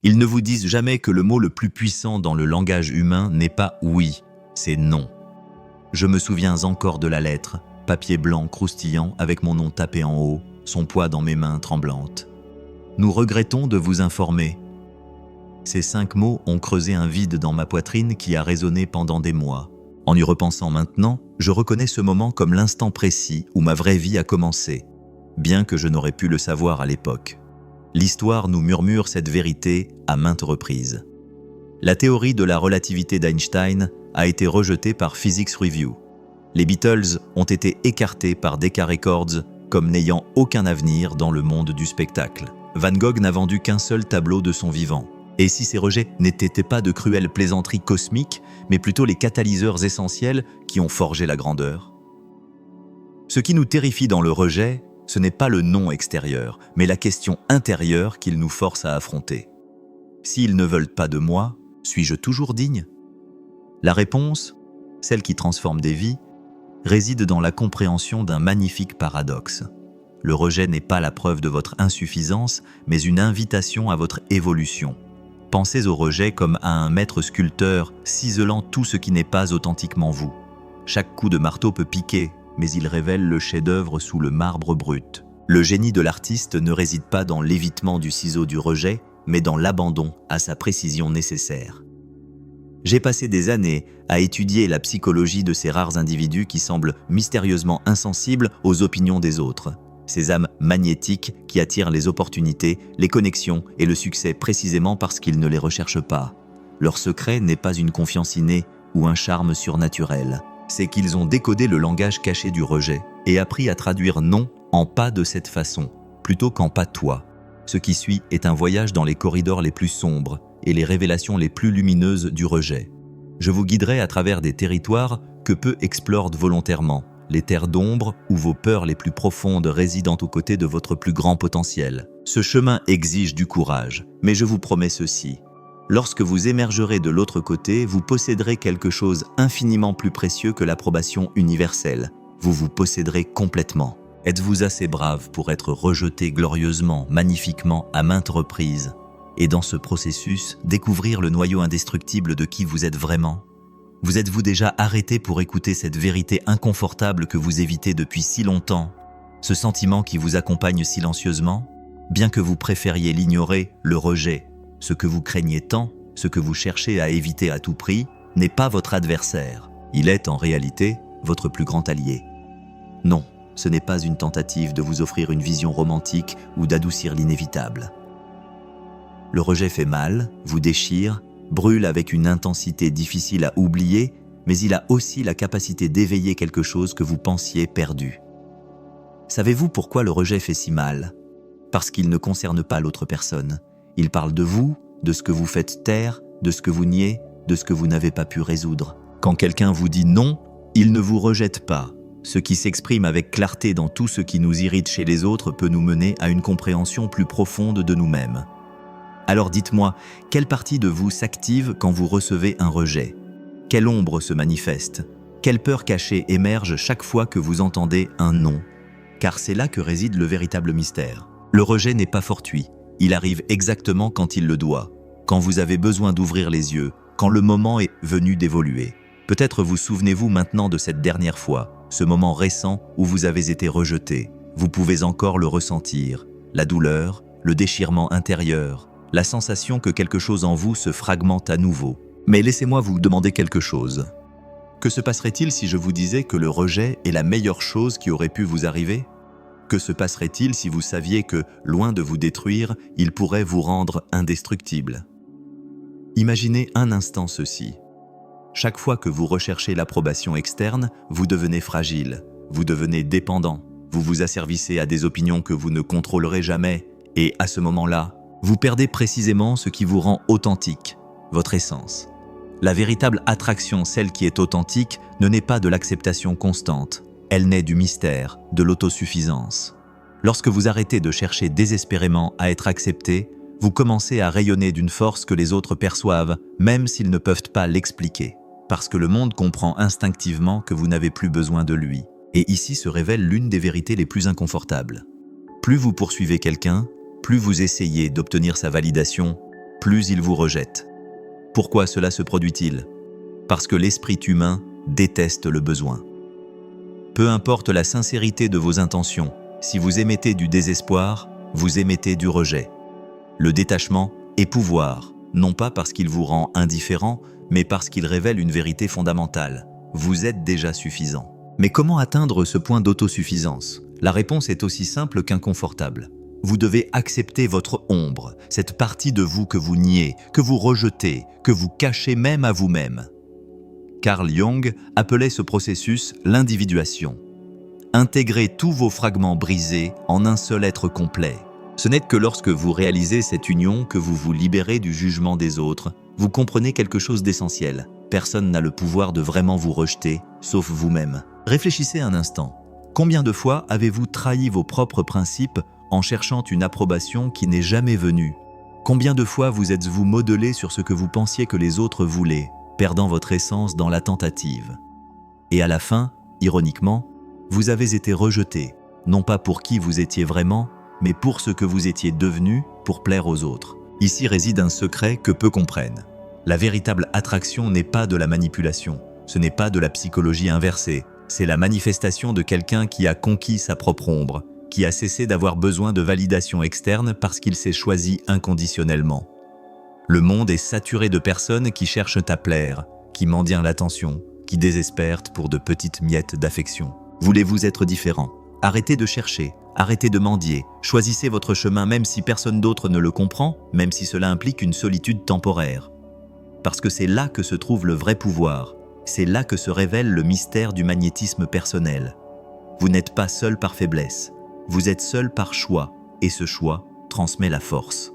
Ils ne vous disent jamais que le mot le plus puissant dans le langage humain n'est pas « oui », c'est « non ». Je me souviens encore de la lettre, papier blanc croustillant avec mon nom tapé en haut, son poids dans mes mains tremblantes. Nous regrettons de vous informer. Ces 5 mots ont creusé un vide dans ma poitrine qui a résonné pendant des mois. En y repensant maintenant, je reconnais ce moment comme l'instant précis où ma vraie vie a commencé, bien que je n'aurais pu le savoir à l'époque. L'histoire nous murmure cette vérité à maintes reprises. La théorie de la relativité d'Einstein a été rejetée par Physics Review. Les Beatles ont été écartés par Decca Records comme n'ayant aucun avenir dans le monde du spectacle. Van Gogh n'a vendu qu'un seul tableau de son vivant. Et si ces rejets n'étaient pas de cruelles plaisanteries cosmiques, mais plutôt les catalyseurs essentiels qui ont forgé la grandeur? Ce qui nous terrifie dans le rejet, ce n'est pas le non extérieur, mais la question intérieure qu'ils nous forcent à affronter. S'ils ne veulent pas de moi, suis-je toujours digne? La réponse, celle qui transforme des vies, réside dans la compréhension d'un magnifique paradoxe. Le rejet n'est pas la preuve de votre insuffisance, mais une invitation à votre évolution. Pensez au rejet comme à un maître sculpteur ciselant tout ce qui n'est pas authentiquement vous. Chaque coup de marteau peut piquer, mais il révèle le chef-d'œuvre sous le marbre brut. Le génie de l'artiste ne réside pas dans l'évitement du ciseau du rejet, mais dans l'abandon à sa précision nécessaire. J'ai passé des années à étudier la psychologie de ces rares individus qui semblent mystérieusement insensibles aux opinions des autres. Ces âmes magnétiques qui attirent les opportunités, les connexions et le succès précisément parce qu'ils ne les recherchent pas. Leur secret n'est pas une confiance innée ou un charme surnaturel. C'est qu'ils ont décodé le langage caché du rejet et appris à traduire non en pas de cette façon, plutôt qu'en pas toi. Ce qui suit est un voyage dans les corridors les plus sombres et les révélations les plus lumineuses du rejet. Je vous guiderai à travers des territoires que peu explorent volontairement, les terres d'ombre où vos peurs les plus profondes résident aux côtés de votre plus grand potentiel. Ce chemin exige du courage, mais je vous promets ceci. Lorsque vous émergerez de l'autre côté, vous posséderez quelque chose infiniment plus précieux que l'approbation universelle. Vous vous posséderez complètement. Êtes-vous assez brave pour être rejeté glorieusement, magnifiquement, à maintes reprises, et dans ce processus, découvrir le noyau indestructible de qui vous êtes vraiment? Vous êtes-vous déjà arrêté pour écouter cette vérité inconfortable que vous évitez depuis si longtemps? Ce sentiment qui vous accompagne silencieusement? Bien que vous préfériez l'ignorer, le rejet, ce que vous craignez tant, ce que vous cherchez à éviter à tout prix, n'est pas votre adversaire. Il est en réalité votre plus grand allié. Non, ce n'est pas une tentative de vous offrir une vision romantique ou d'adoucir l'inévitable. Le rejet fait mal, vous déchire, brûle avec une intensité difficile à oublier, mais il a aussi la capacité d'éveiller quelque chose que vous pensiez perdu. Savez-vous pourquoi le rejet fait si mal? Parce qu'il ne concerne pas l'autre personne. Il parle de vous, de ce que vous faites taire, de ce que vous niez, de ce que vous n'avez pas pu résoudre. Quand quelqu'un vous dit non, il ne vous rejette pas. Ce qui s'exprime avec clarté dans tout ce qui nous irrite chez les autres peut nous mener à une compréhension plus profonde de nous-mêmes. Alors dites-moi, quelle partie de vous s'active quand vous recevez un rejet? Quelle ombre se manifeste? Quelle peur cachée émerge chaque fois que vous entendez un non? Car c'est là que réside le véritable mystère. Le rejet n'est pas fortuit, il arrive exactement quand il le doit, quand vous avez besoin d'ouvrir les yeux, quand le moment est venu d'évoluer. Peut-être vous souvenez-vous maintenant de cette dernière fois, ce moment récent où vous avez été rejeté. Vous pouvez encore le ressentir, la douleur, le déchirement intérieur, la sensation que quelque chose en vous se fragmente à nouveau. Mais laissez-moi vous demander quelque chose. Que se passerait-il si je vous disais que le rejet est la meilleure chose qui aurait pu vous arriver? Que se passerait-il si vous saviez que, loin de vous détruire, il pourrait vous rendre indestructible? Imaginez un instant ceci. Chaque fois que vous recherchez l'approbation externe, vous devenez fragile, vous devenez dépendant, vous vous asservissez à des opinions que vous ne contrôlerez jamais, et à ce moment-là, vous perdez précisément ce qui vous rend authentique, votre essence. La véritable attraction, celle qui est authentique, ne naît pas de l'acceptation constante. Elle naît du mystère, de l'autosuffisance. Lorsque vous arrêtez de chercher désespérément à être accepté, vous commencez à rayonner d'une force que les autres perçoivent, même s'ils ne peuvent pas l'expliquer. Parce que le monde comprend instinctivement que vous n'avez plus besoin de lui. Et ici se révèle l'une des vérités les plus inconfortables. Plus vous poursuivez quelqu'un, plus vous essayez d'obtenir sa validation, plus il vous rejette. Pourquoi cela se produit-il? Parce que l'esprit humain déteste le besoin. Peu importe la sincérité de vos intentions, si vous émettez du désespoir, vous émettez du rejet. Le détachement est pouvoir, non pas parce qu'il vous rend indifférent, mais parce qu'il révèle une vérité fondamentale. Vous êtes déjà suffisant. Mais comment atteindre ce point d'autosuffisance? La réponse est aussi simple qu'inconfortable. Vous devez accepter votre ombre, cette partie de vous que vous niez, que vous rejetez, que vous cachez même à vous-même. Carl Jung appelait ce processus l'individuation. Intégrez tous vos fragments brisés en un seul être complet. Ce n'est que lorsque vous réalisez cette union que vous vous libérez du jugement des autres. Vous comprenez quelque chose d'essentiel. Personne n'a le pouvoir de vraiment vous rejeter, sauf vous-même. Réfléchissez un instant. Combien de fois avez-vous trahi vos propres principes en cherchant une approbation qui n'est jamais venue? Combien de fois vous êtes-vous modelé sur ce que vous pensiez que les autres voulaient, perdant votre essence dans la tentative? Et à la fin, ironiquement, vous avez été rejeté, non pas pour qui vous étiez vraiment, mais pour ce que vous étiez devenu pour plaire aux autres. Ici réside un secret que peu comprennent. La véritable attraction n'est pas de la manipulation, ce n'est pas de la psychologie inversée, c'est la manifestation de quelqu'un qui a conquis sa propre ombre, qui a cessé d'avoir besoin de validation externe parce qu'il s'est choisi inconditionnellement. Le monde est saturé de personnes qui cherchent à plaire, qui mendient l'attention, qui désespèrent pour de petites miettes d'affection. Voulez-vous être différent? Arrêtez de chercher, arrêtez de mendier, choisissez votre chemin même si personne d'autre ne le comprend, même si cela implique une solitude temporaire. Parce que c'est là que se trouve le vrai pouvoir, c'est là que se révèle le mystère du magnétisme personnel. Vous n'êtes pas seul par faiblesse, vous êtes seul par choix, et ce choix transmet la force.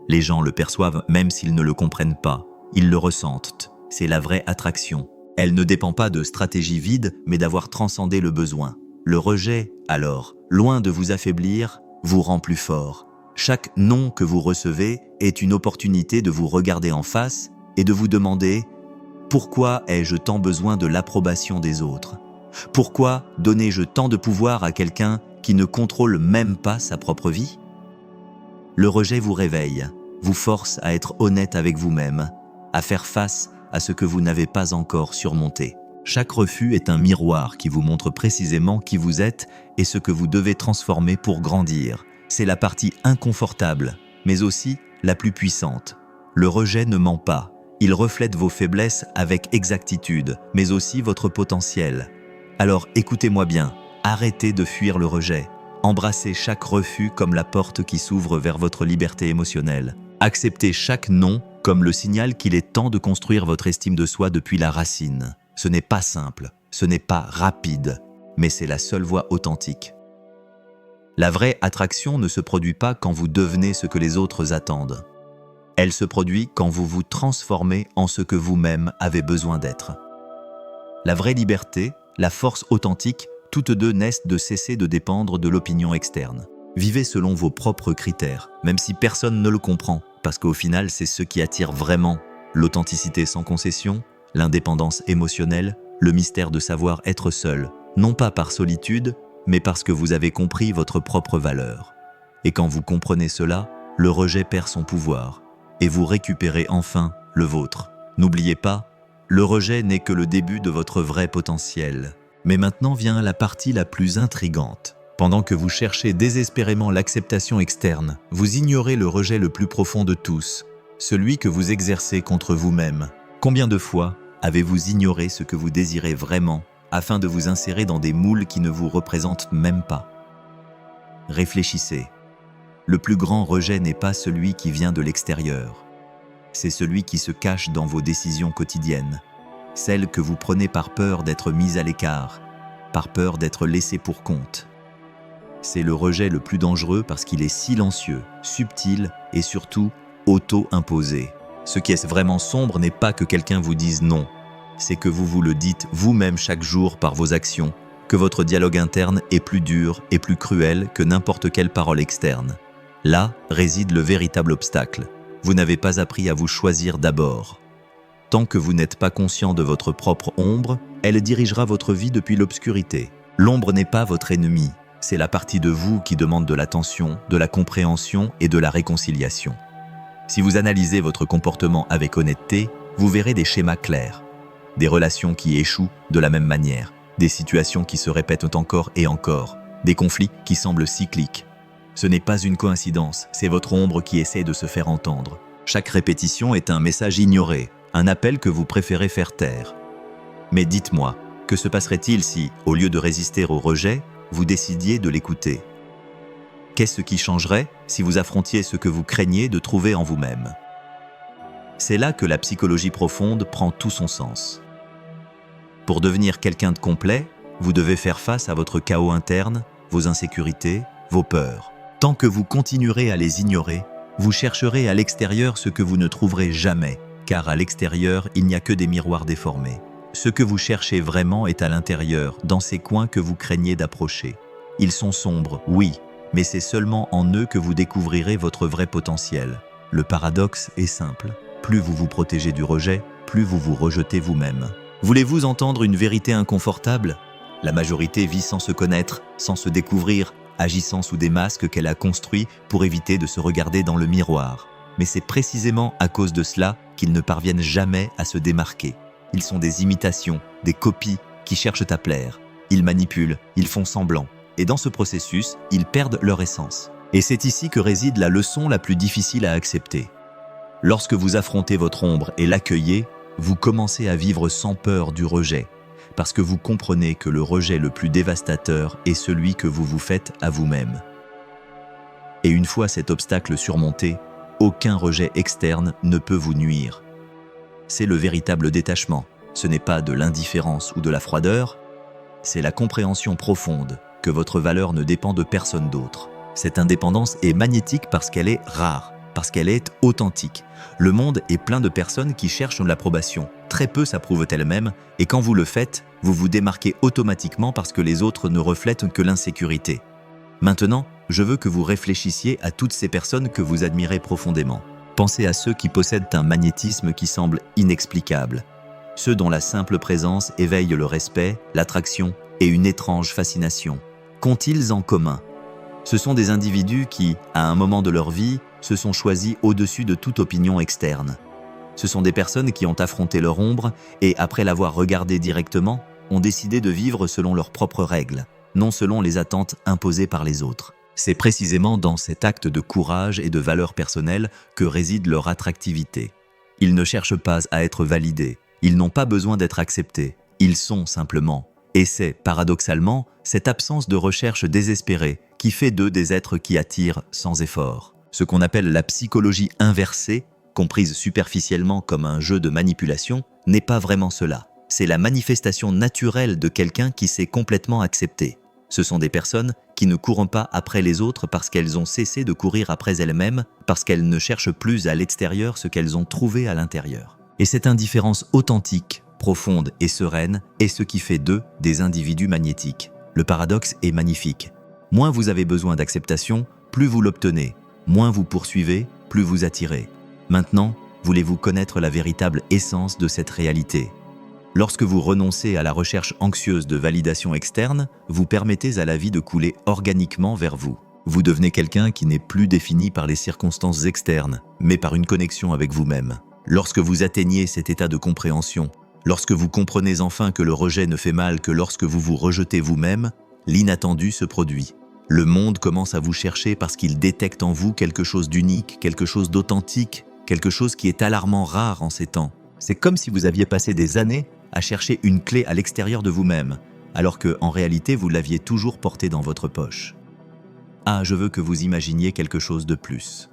Les gens le perçoivent même s'ils ne le comprennent pas, ils le ressentent, c'est la vraie attraction. Elle ne dépend pas de stratégies vides, mais d'avoir transcendé le besoin. Le rejet, alors, loin de vous affaiblir, vous rend plus fort. Chaque non que vous recevez est une opportunité de vous regarder en face et de vous demander « Pourquoi ai-je tant besoin de l'approbation des autres ? Pourquoi donnais-je tant de pouvoir à quelqu'un qui ne contrôle même pas sa propre vie ?» Le rejet vous réveille, vous force à être honnête avec vous-même, à faire face à ce que vous n'avez pas encore surmonté. Chaque refus est un miroir qui vous montre précisément qui vous êtes et ce que vous devez transformer pour grandir. C'est la partie inconfortable, mais aussi la plus puissante. Le rejet ne ment pas. Il reflète vos faiblesses avec exactitude, mais aussi votre potentiel. Alors écoutez-moi bien, arrêtez de fuir le rejet. Embrassez chaque refus comme la porte qui s'ouvre vers votre liberté émotionnelle. Acceptez chaque non comme le signal qu'il est temps de construire votre estime de soi depuis la racine. Ce n'est pas simple, ce n'est pas rapide, mais c'est la seule voie authentique. La vraie attraction ne se produit pas quand vous devenez ce que les autres attendent. Elle se produit quand vous vous transformez en ce que vous-même avez besoin d'être. La vraie liberté, la force authentique, toutes deux naissent de cesser de dépendre de l'opinion externe. Vivez selon vos propres critères, même si personne ne le comprend, parce qu'au final, c'est ce qui attire vraiment. L'authenticité sans concession, l'indépendance émotionnelle, le mystère de savoir être seul, non pas par solitude, mais parce que vous avez compris votre propre valeur. Et quand vous comprenez cela, le rejet perd son pouvoir, et vous récupérez enfin le vôtre. N'oubliez pas, le rejet n'est que le début de votre vrai potentiel. Mais maintenant vient la partie la plus intrigante. Pendant que vous cherchez désespérément l'acceptation externe, vous ignorez le rejet le plus profond de tous, celui que vous exercez contre vous-même. Combien de fois avez-vous ignoré ce que vous désirez vraiment afin de vous insérer dans des moules qui ne vous représentent même pas? Réfléchissez. Le plus grand rejet n'est pas celui qui vient de l'extérieur. C'est celui qui se cache dans vos décisions quotidiennes, celles que vous prenez par peur d'être mis à l'écart, par peur d'être laissé pour compte. C'est le rejet le plus dangereux parce qu'il est silencieux, subtil et surtout auto-imposé. Ce qui est vraiment sombre n'est pas que quelqu'un vous dise non, c'est que vous vous le dites vous-même chaque jour par vos actions, que votre dialogue interne est plus dur et plus cruel que n'importe quelle parole externe. Là réside le véritable obstacle. Vous n'avez pas appris à vous choisir d'abord. Tant que vous n'êtes pas conscient de votre propre ombre, elle dirigera votre vie depuis l'obscurité. L'ombre n'est pas votre ennemi, c'est la partie de vous qui demande de l'attention, de la compréhension et de la réconciliation. Si vous analysez votre comportement avec honnêteté, vous verrez des schémas clairs. Des relations qui échouent de la même manière, des situations qui se répètent encore et encore, des conflits qui semblent cycliques. Ce n'est pas une coïncidence, c'est votre ombre qui essaie de se faire entendre. Chaque répétition est un message ignoré, un appel que vous préférez faire taire. Mais dites-moi, que se passerait-il si, au lieu de résister au rejet, vous décidiez de l'écouter? Qu'est-ce qui changerait si vous affrontiez ce que vous craignez de trouver en vous-même? C'est là que la psychologie profonde prend tout son sens. Pour devenir quelqu'un de complet, vous devez faire face à votre chaos interne, vos insécurités, vos peurs. Tant que vous continuerez à les ignorer, vous chercherez à l'extérieur ce que vous ne trouverez jamais, car à l'extérieur, il n'y a que des miroirs déformés. Ce que vous cherchez vraiment est à l'intérieur, dans ces coins que vous craignez d'approcher. Ils sont sombres, oui, mais c'est seulement en eux que vous découvrirez votre vrai potentiel. Le paradoxe est simple. Plus vous vous protégez du rejet, plus vous vous rejetez vous-même. Voulez-vous entendre une vérité inconfortable? La majorité vit sans se connaître, sans se découvrir, agissant sous des masques qu'elle a construits pour éviter de se regarder dans le miroir. Mais c'est précisément à cause de cela qu'ils ne parviennent jamais à se démarquer. Ils sont des imitations, des copies qui cherchent à plaire. Ils manipulent, ils font semblant. Et dans ce processus, ils perdent leur essence. Et c'est ici que réside la leçon la plus difficile à accepter. Lorsque vous affrontez votre ombre et l'accueillez, vous commencez à vivre sans peur du rejet, parce que vous comprenez que le rejet le plus dévastateur est celui que vous vous faites à vous-même. Et une fois cet obstacle surmonté, aucun rejet externe ne peut vous nuire. C'est le véritable détachement. Ce n'est pas de l'indifférence ou de la froideur, c'est la compréhension profonde que votre valeur ne dépend de personne d'autre. Cette indépendance est magnétique parce qu'elle est rare, parce qu'elle est authentique. Le monde est plein de personnes qui cherchent l'approbation. Très peu s'approuvent elles-mêmes, et quand vous le faites, vous vous démarquez automatiquement parce que les autres ne reflètent que l'insécurité. Maintenant, je veux que vous réfléchissiez à toutes ces personnes que vous admirez profondément. Pensez à ceux qui possèdent un magnétisme qui semble inexplicable. Ceux dont la simple présence éveille le respect, l'attraction et une étrange fascination. Qu'ont-ils en commun? Ce sont des individus qui, à un moment de leur vie, se sont choisis au-dessus de toute opinion externe. Ce sont des personnes qui ont affronté leur ombre et, après l'avoir regardée directement, ont décidé de vivre selon leurs propres règles, non selon les attentes imposées par les autres. C'est précisément dans cet acte de courage et de valeur personnelle que réside leur attractivité. Ils ne cherchent pas à être validés, ils n'ont pas besoin d'être acceptés, ils sont simplement. Et c'est, paradoxalement, cette absence de recherche désespérée qui fait d'eux des êtres qui attirent sans effort. Ce qu'on appelle la psychologie inversée, comprise superficiellement comme un jeu de manipulation, n'est pas vraiment cela. C'est la manifestation naturelle de quelqu'un qui s'est complètement accepté. Ce sont des personnes qui ne courent pas après les autres parce qu'elles ont cessé de courir après elles-mêmes, parce qu'elles ne cherchent plus à l'extérieur ce qu'elles ont trouvé à l'intérieur. Et cette indifférence authentique, profonde et sereine est ce qui fait d'eux des individus magnétiques. Le paradoxe est magnifique. Moins vous avez besoin d'acceptation, plus vous l'obtenez. Moins vous poursuivez, plus vous attirez. Maintenant, voulez-vous connaître la véritable essence de cette réalité? Lorsque vous renoncez à la recherche anxieuse de validation externe, vous permettez à la vie de couler organiquement vers vous. Vous devenez quelqu'un qui n'est plus défini par les circonstances externes, mais par une connexion avec vous-même. Lorsque vous atteignez cet état de compréhension, lorsque vous comprenez enfin que le rejet ne fait mal que lorsque vous vous rejetez vous-même, l'inattendu se produit. Le monde commence à vous chercher parce qu'il détecte en vous quelque chose d'unique, quelque chose d'authentique, quelque chose qui est alarmant rare en ces temps. C'est comme si vous aviez passé des années à chercher une clé à l'extérieur de vous-même, alors que, en réalité, vous l'aviez toujours portée dans votre poche. Ah, je veux que vous imaginiez quelque chose de plus.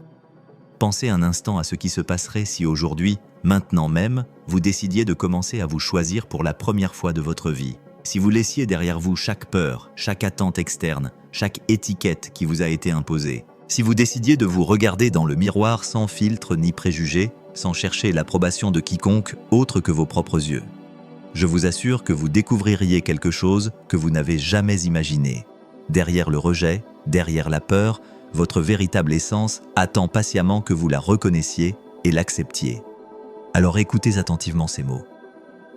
Pensez un instant à ce qui se passerait si aujourd'hui, maintenant même, vous décidiez de commencer à vous choisir pour la première fois de votre vie. Si vous laissiez derrière vous chaque peur, chaque attente externe, chaque étiquette qui vous a été imposée. Si vous décidiez de vous regarder dans le miroir sans filtre ni préjugés, sans chercher l'approbation de quiconque autre que vos propres yeux. Je vous assure que vous découvririez quelque chose que vous n'avez jamais imaginé. Derrière le rejet, derrière la peur, votre véritable essence attend patiemment que vous la reconnaissiez et l'acceptiez. Alors écoutez attentivement ces mots.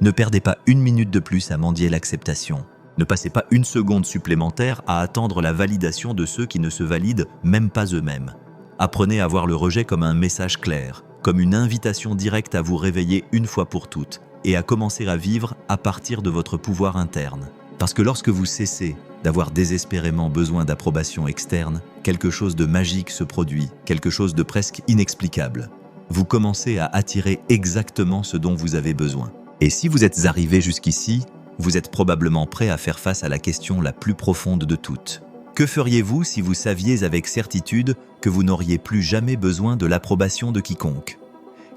Ne perdez pas une minute de plus à mendier l'acceptation. Ne passez pas une seconde supplémentaire à attendre la validation de ceux qui ne se valident même pas eux-mêmes. Apprenez à voir le rejet comme un message clair, comme une invitation directe à vous réveiller une fois pour toutes et à commencer à vivre à partir de votre pouvoir interne. Parce que lorsque vous cessez d'avoir désespérément besoin d'approbation externe, quelque chose de magique se produit, quelque chose de presque inexplicable. Vous commencez à attirer exactement ce dont vous avez besoin. Et si vous êtes arrivé jusqu'ici, vous êtes probablement prêt à faire face à la question la plus profonde de toutes. Que feriez-vous si vous saviez avec certitude que vous n'auriez plus jamais besoin de l'approbation de quiconque?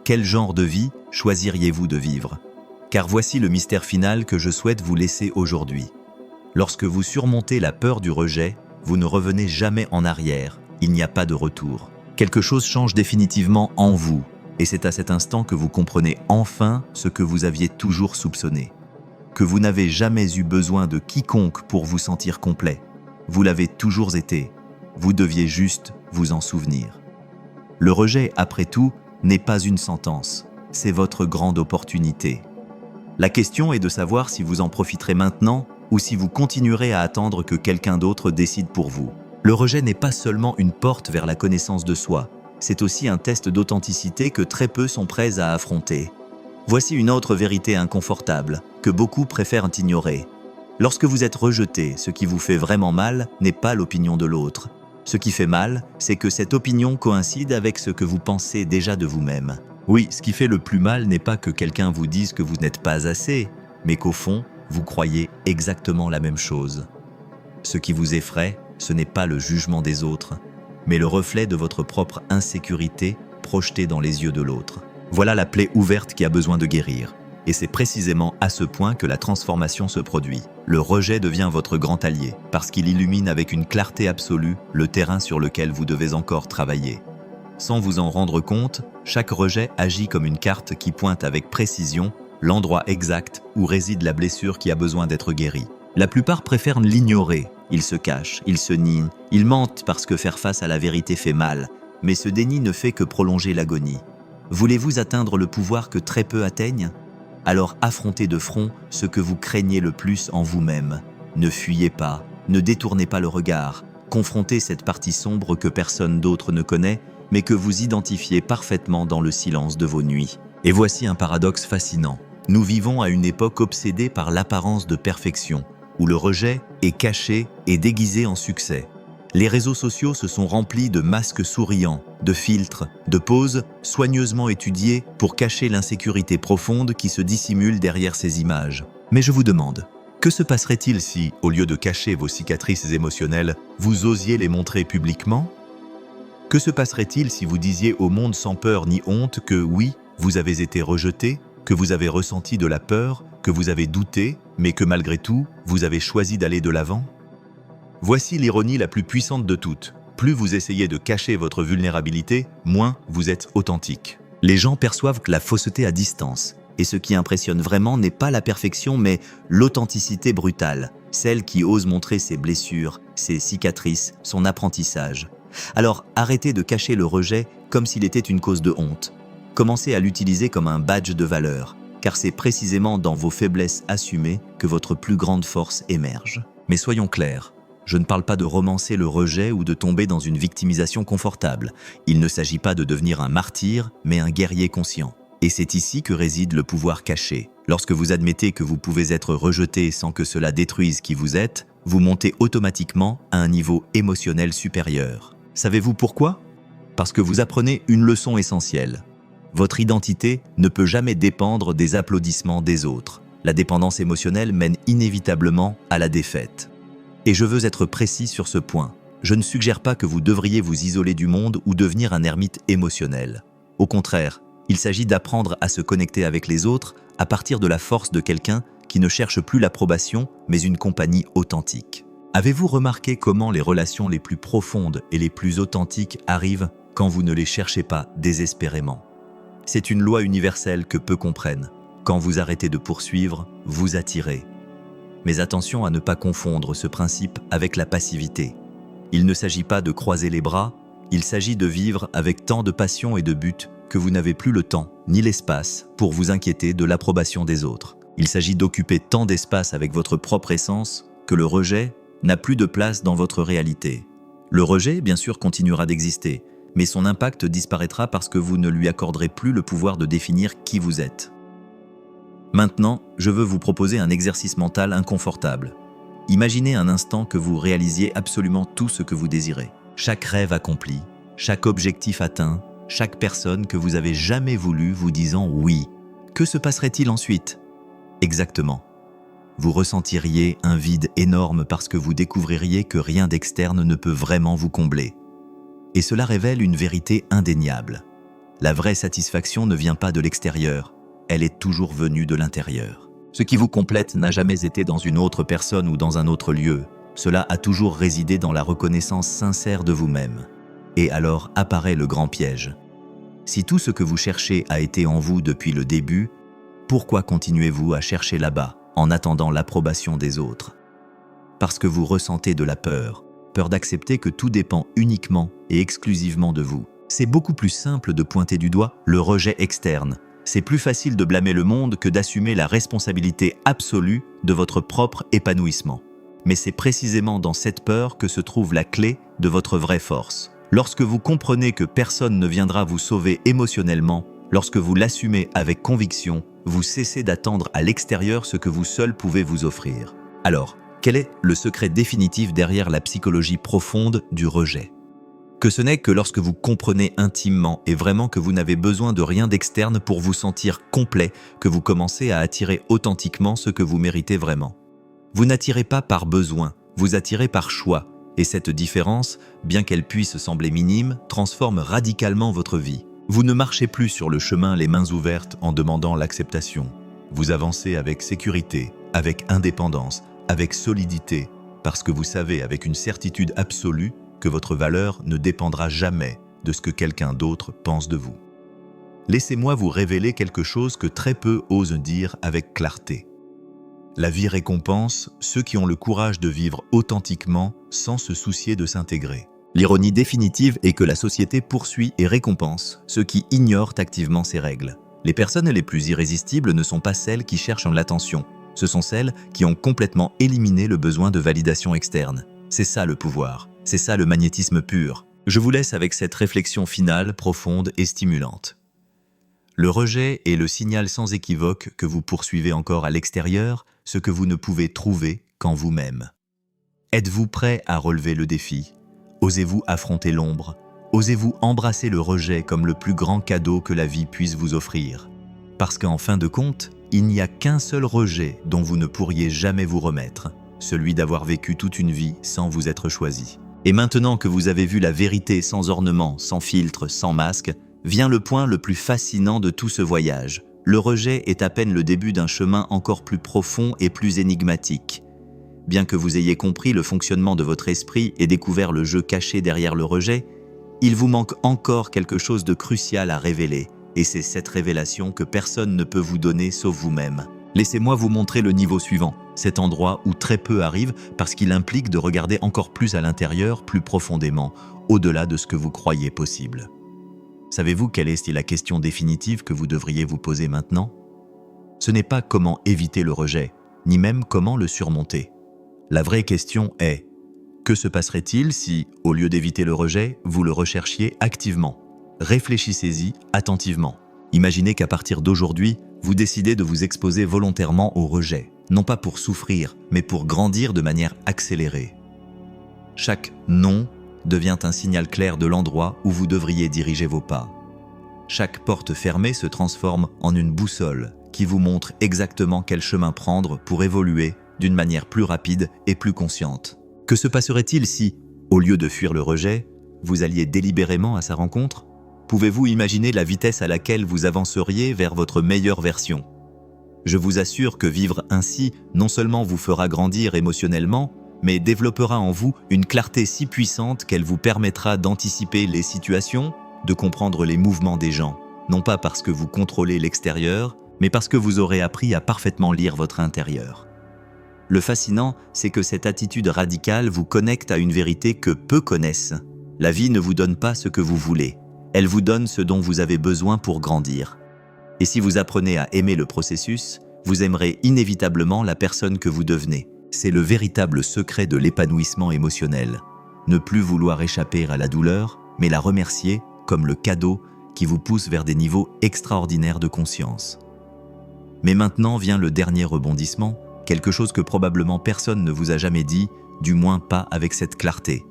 Quel genre de vie choisiriez-vous de vivre? Car voici le mystère final que je souhaite vous laisser aujourd'hui. Lorsque vous surmontez la peur du rejet, vous ne revenez jamais en arrière, il n'y a pas de retour. Quelque chose change définitivement en vous, et c'est à cet instant que vous comprenez enfin ce que vous aviez toujours soupçonné. Que vous n'avez jamais eu besoin de quiconque pour vous sentir complet. Vous l'avez toujours été, vous deviez juste vous en souvenir. Le rejet, après tout, n'est pas une sentence, c'est votre grande opportunité. La question est de savoir si vous en profiterez maintenant ou si vous continuerez à attendre que quelqu'un d'autre décide pour vous. Le rejet n'est pas seulement une porte vers la connaissance de soi, c'est aussi un test d'authenticité que très peu sont prêts à affronter. Voici une autre vérité inconfortable, que beaucoup préfèrent ignorer. Lorsque vous êtes rejeté, ce qui vous fait vraiment mal n'est pas l'opinion de l'autre. Ce qui fait mal, c'est que cette opinion coïncide avec ce que vous pensez déjà de vous-même. Oui, ce qui fait le plus mal n'est pas que quelqu'un vous dise que vous n'êtes pas assez, mais qu'au fond, vous croyez exactement la même chose. Ce qui vous effraie, ce n'est pas le jugement des autres, mais le reflet de votre propre insécurité projetée dans les yeux de l'autre. Voilà la plaie ouverte qui a besoin de guérir. Et c'est précisément à ce point que la transformation se produit. Le rejet devient votre grand allié, parce qu'il illumine avec une clarté absolue le terrain sur lequel vous devez encore travailler. Sans vous en rendre compte, chaque rejet agit comme une carte qui pointe avec précision l'endroit exact où réside la blessure qui a besoin d'être guérie. La plupart préfèrent l'ignorer. Ils se cachent, ils se nient, ils mentent parce que faire face à la vérité fait mal. Mais ce déni ne fait que prolonger l'agonie. Voulez-vous atteindre le pouvoir que très peu atteignent? Alors affrontez de front ce que vous craignez le plus en vous-même. Ne fuyez pas, ne détournez pas le regard. Confrontez cette partie sombre que personne d'autre ne connaît, mais que vous identifiez parfaitement dans le silence de vos nuits. Et voici un paradoxe fascinant. Nous vivons à une époque obsédée par l'apparence de perfection, où le rejet est caché et déguisé en succès. Les réseaux sociaux se sont remplis de masques souriants, de filtres, de poses soigneusement étudiées pour cacher l'insécurité profonde qui se dissimule derrière ces images. Mais je vous demande, que se passerait-il si, au lieu de cacher vos cicatrices émotionnelles, vous osiez les montrer publiquement? Que se passerait-il si vous disiez au monde sans peur ni honte que oui, vous avez été rejeté, que vous avez ressenti de la peur, que vous avez douté, mais que malgré tout, vous avez choisi d'aller de l'avant? Voici l'ironie la plus puissante de toutes. Plus vous essayez de cacher votre vulnérabilité, moins vous êtes authentique. Les gens perçoivent la fausseté à distance. Et ce qui impressionne vraiment n'est pas la perfection, mais l'authenticité brutale. Celle qui ose montrer ses blessures, ses cicatrices, son apprentissage. Alors arrêtez de cacher le rejet comme s'il était une cause de honte. Commencez à l'utiliser comme un badge de valeur, car c'est précisément dans vos faiblesses assumées que votre plus grande force émerge. Mais soyons clairs. Je ne parle pas de romancer le rejet ou de tomber dans une victimisation confortable. Il ne s'agit pas de devenir un martyr, mais un guerrier conscient. Et c'est ici que réside le pouvoir caché. Lorsque vous admettez que vous pouvez être rejeté sans que cela détruise qui vous êtes, vous montez automatiquement à un niveau émotionnel supérieur. Savez-vous pourquoi? Parce que vous apprenez une leçon essentielle. Votre identité ne peut jamais dépendre des applaudissements des autres. La dépendance émotionnelle mène inévitablement à la défaite. Et je veux être précis sur ce point. Je ne suggère pas que vous devriez vous isoler du monde ou devenir un ermite émotionnel. Au contraire, il s'agit d'apprendre à se connecter avec les autres à partir de la force de quelqu'un qui ne cherche plus l'approbation, mais une compagnie authentique. Avez-vous remarqué comment les relations les plus profondes et les plus authentiques arrivent quand vous ne les cherchez pas désespérément? C'est une loi universelle que peu comprennent. Quand vous arrêtez de poursuivre, vous attirez. Mais attention à ne pas confondre ce principe avec la passivité. Il ne s'agit pas de croiser les bras, il s'agit de vivre avec tant de passion et de but que vous n'avez plus le temps ni l'espace pour vous inquiéter de l'approbation des autres. Il s'agit d'occuper tant d'espace avec votre propre essence que le rejet n'a plus de place dans votre réalité. Le rejet, bien sûr, continuera d'exister, mais son impact disparaîtra parce que vous ne lui accorderez plus le pouvoir de définir qui vous êtes. Maintenant, je veux vous proposer un exercice mental inconfortable. Imaginez un instant que vous réalisiez absolument tout ce que vous désirez. Chaque rêve accompli, chaque objectif atteint, chaque personne que vous avez jamais voulu vous disant oui. Que se passerait-il ensuite? Exactement. Vous ressentiriez un vide énorme parce que vous découvririez que rien d'externe ne peut vraiment vous combler. Et cela révèle une vérité indéniable. La vraie satisfaction ne vient pas de l'extérieur, elle est toujours venue de l'intérieur. Ce qui vous complète n'a jamais été dans une autre personne ou dans un autre lieu. Cela a toujours résidé dans la reconnaissance sincère de vous-même. Et alors apparaît le grand piège. Si tout ce que vous cherchez a été en vous depuis le début, pourquoi continuez-vous à chercher là-bas, en attendant l'approbation des autres? Parce que vous ressentez de la peur d'accepter que tout dépend uniquement et exclusivement de vous. C'est beaucoup plus simple de pointer du doigt le rejet externe. C'est plus facile de blâmer le monde que d'assumer la responsabilité absolue de votre propre épanouissement. Mais c'est précisément dans cette peur que se trouve la clé de votre vraie force. Lorsque vous comprenez que personne ne viendra vous sauver émotionnellement, lorsque vous l'assumez avec conviction, vous cessez d'attendre à l'extérieur ce que vous seul pouvez vous offrir. Alors, quel est le secret définitif derrière la psychologie profonde du rejet? Que ce n'est que lorsque vous comprenez intimement et vraiment que vous n'avez besoin de rien d'externe pour vous sentir complet, que vous commencez à attirer authentiquement ce que vous méritez vraiment. Vous n'attirez pas par besoin, vous attirez par choix. Et cette différence, bien qu'elle puisse sembler minime, transforme radicalement votre vie. Vous ne marchez plus sur le chemin les mains ouvertes en demandant l'acceptation. Vous avancez avec sécurité, avec indépendance, avec solidité, parce que vous savez avec une certitude absolue que votre valeur ne dépendra jamais de ce que quelqu'un d'autre pense de vous. Laissez-moi vous révéler quelque chose que très peu osent dire avec clarté. La vie récompense ceux qui ont le courage de vivre authentiquement sans se soucier de s'intégrer. L'ironie définitive est que la société poursuit et récompense ceux qui ignorent activement ces règles. Les personnes les plus irrésistibles ne sont pas celles qui cherchent l'attention, ce sont celles qui ont complètement éliminé le besoin de validation externe. C'est ça le pouvoir, c'est ça le magnétisme pur. Je vous laisse avec cette réflexion finale, profonde et stimulante. Le rejet est le signal sans équivoque que vous poursuivez encore à l'extérieur ce que vous ne pouvez trouver qu'en vous-même. Êtes-vous prêt à relever le défi? Osez-vous affronter l'ombre? Osez-vous embrasser le rejet comme le plus grand cadeau que la vie puisse vous offrir? Parce qu'en fin de compte, il n'y a qu'un seul rejet dont vous ne pourriez jamais vous remettre, celui d'avoir vécu toute une vie sans vous être choisi. Et maintenant que vous avez vu la vérité sans ornement, sans filtre, sans masque, vient le point le plus fascinant de tout ce voyage. Le rejet est à peine le début d'un chemin encore plus profond et plus énigmatique. Bien que vous ayez compris le fonctionnement de votre esprit et découvert le jeu caché derrière le rejet, il vous manque encore quelque chose de crucial à révéler, et c'est cette révélation que personne ne peut vous donner sauf vous-même. Laissez-moi vous montrer le niveau suivant, cet endroit où très peu arrive parce qu'il implique de regarder encore plus à l'intérieur, plus profondément, au-delà de ce que vous croyez possible. Savez-vous quelle est la question définitive que vous devriez vous poser maintenant? Ce n'est pas comment éviter le rejet, ni même comment le surmonter. La vraie question est, que se passerait-il si, au lieu d'éviter le rejet, vous le recherchiez activement? Réfléchissez-y attentivement. Imaginez qu'à partir d'aujourd'hui, vous décidez de vous exposer volontairement au rejet, non pas pour souffrir, mais pour grandir de manière accélérée. Chaque « non » devient un signal clair de l'endroit où vous devriez diriger vos pas. Chaque porte fermée se transforme en une boussole qui vous montre exactement quel chemin prendre pour évoluer d'une manière plus rapide et plus consciente. Que se passerait-il si, au lieu de fuir le rejet, vous alliez délibérément à sa rencontre? Pouvez-vous imaginer la vitesse à laquelle vous avanceriez vers votre meilleure version? Je vous assure que vivre ainsi non seulement vous fera grandir émotionnellement, mais développera en vous une clarté si puissante qu'elle vous permettra d'anticiper les situations, de comprendre les mouvements des gens, non pas parce que vous contrôlez l'extérieur, mais parce que vous aurez appris à parfaitement lire votre intérieur. Le fascinant, c'est que cette attitude radicale vous connecte à une vérité que peu connaissent. La vie ne vous donne pas ce que vous voulez, elle vous donne ce dont vous avez besoin pour grandir. Et si vous apprenez à aimer le processus, vous aimerez inévitablement la personne que vous devenez. C'est le véritable secret de l'épanouissement émotionnel. Ne plus vouloir échapper à la douleur, mais la remercier comme le cadeau qui vous pousse vers des niveaux extraordinaires de conscience. Mais maintenant vient le dernier rebondissement, quelque chose que probablement personne ne vous a jamais dit, du moins pas avec cette clarté.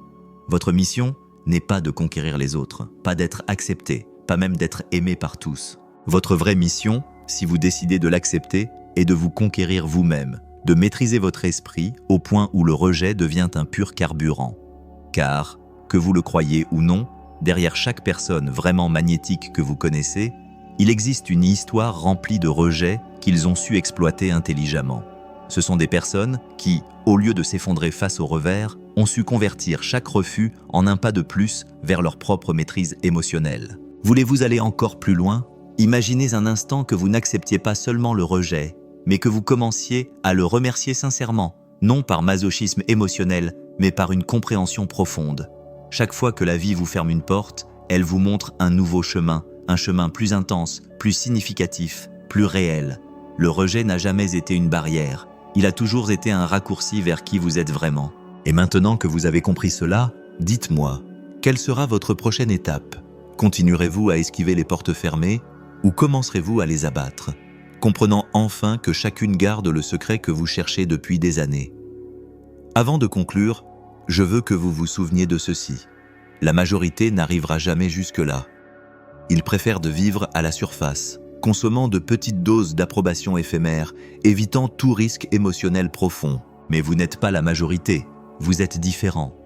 Votre mission n'est pas de conquérir les autres, pas d'être accepté, pas même d'être aimé par tous. Votre vraie mission, si vous décidez de l'accepter, est de vous conquérir vous-même, de maîtriser votre esprit au point où le rejet devient un pur carburant. Car, que vous le croyez ou non, derrière chaque personne vraiment magnétique que vous connaissez, il existe une histoire remplie de rejets qu'ils ont su exploiter intelligemment. Ce sont des personnes qui, au lieu de s'effondrer face au revers, ont su convertir chaque refus en un pas de plus vers leur propre maîtrise émotionnelle. Voulez-vous aller encore plus loin? Imaginez un instant que vous n'acceptiez pas seulement le rejet, mais que vous commenciez à le remercier sincèrement, non par masochisme émotionnel, mais par une compréhension profonde. Chaque fois que la vie vous ferme une porte, elle vous montre un nouveau chemin, un chemin plus intense, plus significatif, plus réel. Le rejet n'a jamais été une barrière, il a toujours été un raccourci vers qui vous êtes vraiment. Et maintenant que vous avez compris cela, dites-moi, quelle sera votre prochaine étape? Continuerez-vous à esquiver les portes fermées ou commencerez-vous à les abattre, comprenant enfin que chacune garde le secret que vous cherchez depuis des années? Avant de conclure, je veux que vous vous souveniez de ceci. La majorité n'arrivera jamais jusque-là. Ils préfèrent de vivre à la surface, consommant de petites doses d'approbation éphémère, évitant tout risque émotionnel profond. Mais vous n'êtes pas la majorité, vous êtes différent.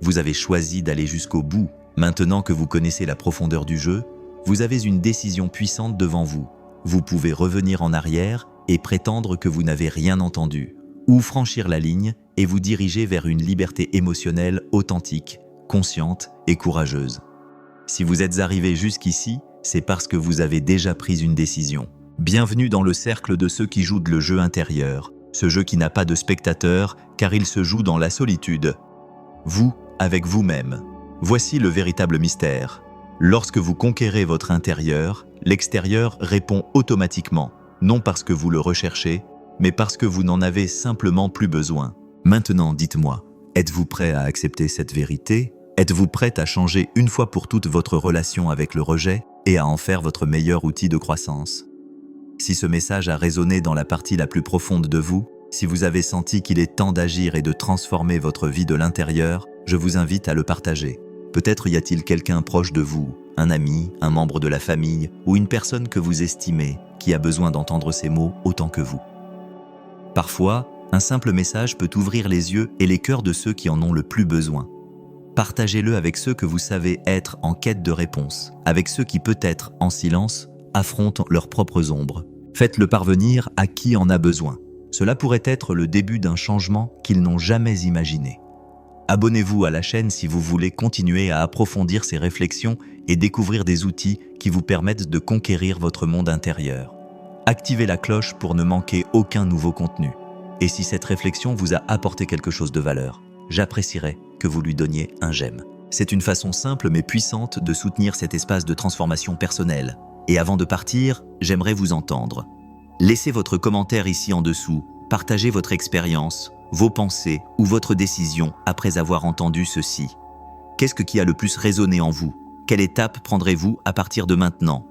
Vous avez choisi d'aller jusqu'au bout. Maintenant que vous connaissez la profondeur du jeu, vous avez une décision puissante devant vous. Vous pouvez revenir en arrière et prétendre que vous n'avez rien entendu, ou franchir la ligne et vous diriger vers une liberté émotionnelle authentique, consciente et courageuse. Si vous êtes arrivé jusqu'ici, c'est parce que vous avez déjà pris une décision. Bienvenue dans le cercle de ceux qui jouent le jeu intérieur, ce jeu qui n'a pas de spectateur car il se joue dans la solitude. Vous, avec vous-même. Voici le véritable mystère. Lorsque vous conquérez votre intérieur, l'extérieur répond automatiquement, non parce que vous le recherchez, mais parce que vous n'en avez simplement plus besoin. Maintenant, dites-moi, êtes-vous prêt à accepter cette vérité? Êtes-vous prête à changer une fois pour toutes votre relation avec le rejet et à en faire votre meilleur outil de croissance? Si ce message a résonné dans la partie la plus profonde de vous, si vous avez senti qu'il est temps d'agir et de transformer votre vie de l'intérieur, je vous invite à le partager. Peut-être y a-t-il quelqu'un proche de vous, un ami, un membre de la famille ou une personne que vous estimez qui a besoin d'entendre ces mots autant que vous. Parfois, un simple message peut ouvrir les yeux et les cœurs de ceux qui en ont le plus besoin. Partagez-le avec ceux que vous savez être en quête de réponse, avec ceux qui peut-être, en silence, affrontent leurs propres ombres. Faites-le parvenir à qui en a besoin. Cela pourrait être le début d'un changement qu'ils n'ont jamais imaginé. Abonnez-vous à la chaîne si vous voulez continuer à approfondir ces réflexions et découvrir des outils qui vous permettent de conquérir votre monde intérieur. Activez la cloche pour ne manquer aucun nouveau contenu. Et si cette réflexion vous a apporté quelque chose de valeur, j'apprécierais que vous lui donniez un j'aime. C'est une façon simple mais puissante de soutenir cet espace de transformation personnelle. Et avant de partir, j'aimerais vous entendre. Laissez votre commentaire ici en dessous, partagez votre expérience, vos pensées ou votre décision après avoir entendu ceci. Qu'est-ce qui a le plus résonné en vous? Quelle étape prendrez-vous à partir de maintenant?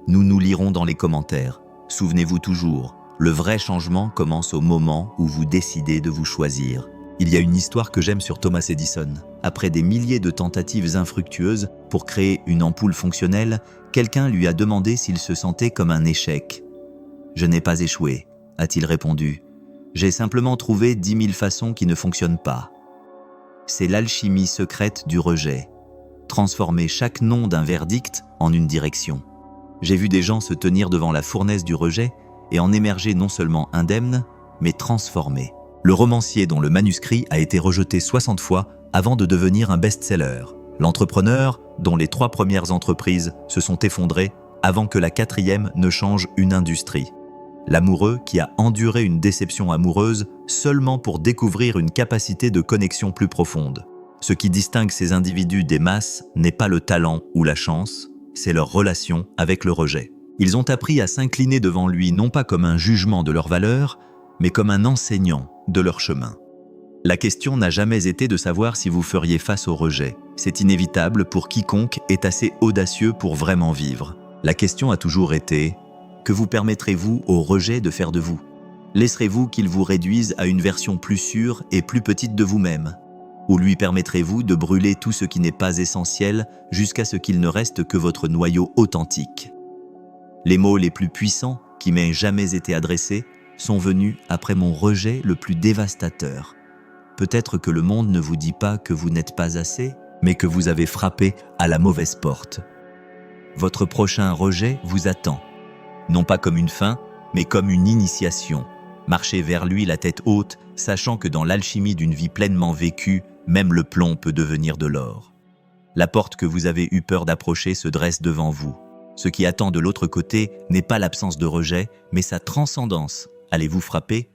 Nous nous lirons dans les commentaires. Souvenez-vous toujours, le vrai changement commence au moment où vous décidez de vous choisir. Il y a une histoire que j'aime sur Thomas Edison. Après des milliers de tentatives infructueuses pour créer une ampoule fonctionnelle, quelqu'un lui a demandé s'il se sentait comme un échec. « Je n'ai pas échoué », a-t-il répondu. « J'ai simplement trouvé 10 000 façons qui ne fonctionnent pas. » C'est l'alchimie secrète du rejet. Transformer chaque non d'un verdict en une direction. J'ai vu des gens se tenir devant la fournaise du rejet et en émerger non seulement indemnes, mais transformés. Le romancier dont le manuscrit a été rejeté 60 fois avant de devenir un best-seller. L'entrepreneur dont les 3 premières entreprises se sont effondrées avant que la 4e ne change une industrie. L'amoureux qui a enduré une déception amoureuse seulement pour découvrir une capacité de connexion plus profonde. Ce qui distingue ces individus des masses n'est pas le talent ou la chance, c'est leur relation avec le rejet. Ils ont appris à s'incliner devant lui non pas comme un jugement de leur valeur, mais comme un enseignant de leur chemin. La question n'a jamais été de savoir si vous feriez face au rejet. C'est inévitable pour quiconque est assez audacieux pour vraiment vivre. La question a toujours été: que vous permettrez-vous au rejet de faire de vous? Laisserez-vous qu'il vous réduise à une version plus sûre et plus petite de vous-même? Ou lui permettrez-vous de brûler tout ce qui n'est pas essentiel jusqu'à ce qu'il ne reste que votre noyau authentique? Les mots les plus puissants qui m'aient jamais été adressés sont venus après mon rejet le plus dévastateur. Peut-être que le monde ne vous dit pas que vous n'êtes pas assez, mais que vous avez frappé à la mauvaise porte. Votre prochain rejet vous attend, non pas comme une fin, mais comme une initiation. Marchez vers lui la tête haute, sachant que dans l'alchimie d'une vie pleinement vécue, même le plomb peut devenir de l'or. La porte que vous avez eu peur d'approcher se dresse devant vous. Ce qui attend de l'autre côté n'est pas l'absence de rejet, mais sa transcendance. Allez-vous frapper